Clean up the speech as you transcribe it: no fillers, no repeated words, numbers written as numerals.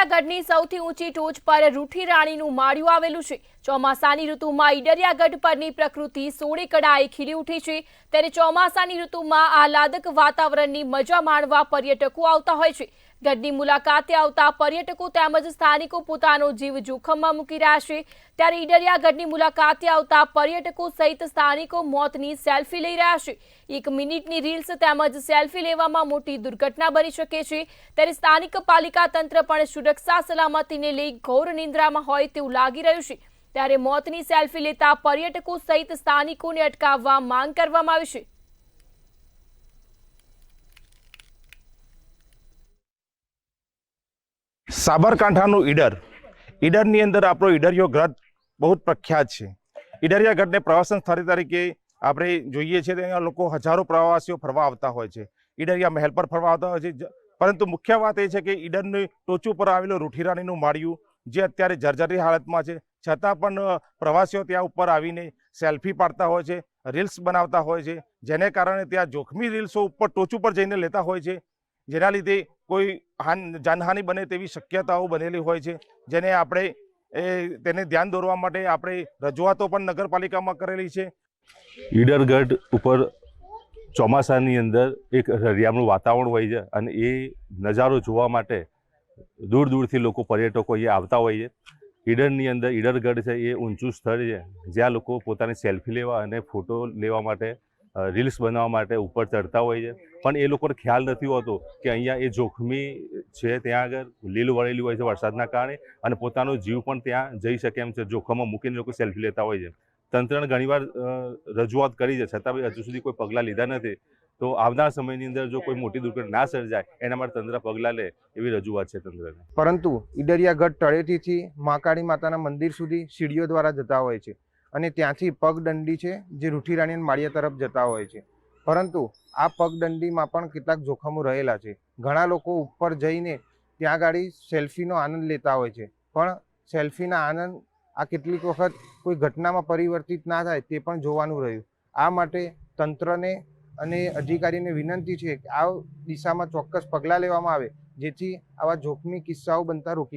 ઈડરિયાગઢની સૌથી ઊંચી ટોચ પર રૂઠી રાણીનું માળિયું આવેલું છે। ચોમાસાની ઋતુમાં ઈડરિયાગઢ પરની પ્રકૃતિ સોળે કળાએ ખીલી ઉઠી છે। ત્યારે ચોમાસાની ઋતુમાં આહલાદક વાતાવરણની મજા માણવા પર્યટકો આવતા હોય છે। ગઢની મુલાકાતે આવતા પર્યટકો તેમજ સ્થાનિકો પોતાનો જીવ જોખમમાં મૂકી રહ્યા છે। ત્યારે ઈડરિયાગઢની મુલાકાતે આવતા પર્યટકો સહિત સ્થાનિકો મોતની સેલ્ફી લઈ રહ્યા છે। 1 મિનિટની રીલ્સ તેમજ સેલ્ફી લેવામાં મોટી દુર્ઘટના બની શકે છે। ત્યારે સ્થાનિક પાલિકા તંત્ર પણ સુરક્ષા સલામતીને લઈ ઘોર નિંદ્રામાં હોય તેવું લાગી રહ્યું છે। ત્યારે મોતની સેલ્ફી લેતા પર્યટકો સહિત સ્થાનિકોને અટકાવવા માંગ કરવામાં આવી છે। સાબરકાંઠાનું ઈડરની અંદર આપણો ઈડરિયો ગઢ બહુ પ્રખ્યાત છે। ઈડરિયા ગઢને પ્રવાસન સ્થળ તરીકે આપણે જોઈએ છીએ, ત્યાં લોકો હજારો પ્રવાસીઓ ફરવા આવતા હોય છે। ઈડરિયા મહેલ પર ફરવા આવતા હોય છે, પરંતુ મુખ્ય વાત એ છે કે ઈડરની ટોચ ઉપર આવેલું રૂઠી રાણીનું માળિયું જે અત્યારે જર્જરી હાલતમાં છે, છતાં પણ પ્રવાસીઓ ત્યાં ઉપર આવીને સેલ્ફી પાડતા હોય છે, રીલ્સ બનાવતા હોય છે, જેને કારણે ત્યાં જોખમી રીલ્સો ઉપર ટોચ ઉપર જઈને લેતા હોય છે, જેના લીધે કોઈ જાનહાનિ બને તેવી શક્યતાઓ બનેલી હોય છે। જેને આપણે તેને ધ્યાન દોરવા માટે આપણે રજૂઆતો પણ નગરપાલિકામાં કરેલી છે। ઈડરગઢ ઉપર ચોમાસાની અંદર એક હરિયાળું વાતાવરણ હોય છે અને એ નજારો જોવા માટે દૂર દૂરથી લોકો પર્યટકો અહીંયા આવતા હોય છે। ઈડરની અંદર ઈડરગઢ છે એ ઊંચું સ્થળ છે જ્યાં લોકો પોતાની સેલ્ફી લેવા અને ફોટો લેવા માટે રીલ્સ બનાવવા માટે ઉપર ચડતા હોય છે, પણ એ લોકોને ખ્યાલ નથી હોતો કે અહીંયા એ જોખમી છે। ત્યાં આગળ લીલ વળેલી હોય છે વરસાદના કારણે અને પોતાનો જીવ પણ ત્યાં જઈ શકે એમ છે, જોખમમાં મૂકીને લોકો સેલ્ફી લેતા હોય છે। તંત્રને ઘણીવાર રજૂઆત કરી છે, છતાં બી હજુ સુધી કોઈ પગલાં લીધા નથી। તો આવનાર સમયની અંદર જો કોઈ મોટી દુર્ઘટના ના સર્જાય એના માટે તંત્ર પગલાં લે એવી રજૂઆત છે તંત્રને। પરંતુ ઈડરિયાગઢ તળેટીથી મહાકાળી માતાના મંદિર સુધી સીડીઓ દ્વારા જતા હોય છે અને ત્યાંથી પગદંડી છે જે રૂઠી રાણી માળિયા તરફ જતા હોય છે, પરંતુ આ પગદંડીમાં પણ કેટલાક જોખમો રહેલા છે। ઘણા લોકો ઉપર જઈને ત્યાં ગાડી સેલ્ફીનો આનંદ લેતા હોય છે, પણ સેલ્ફીના આનંદ આ કેટલીક વખત કોઈ ઘટનામાં પરિવર્તિત ના થાય તે પણ જોવાનું રહ્યું। આ માટે તંત્રને અને અધિકારીને વિનંતી છે કે આ દિશામાં ચોક્કસ પગલાં લેવામાં આવે, જેથી આવા જોખમી કિસ્સાઓ બનતા રોકી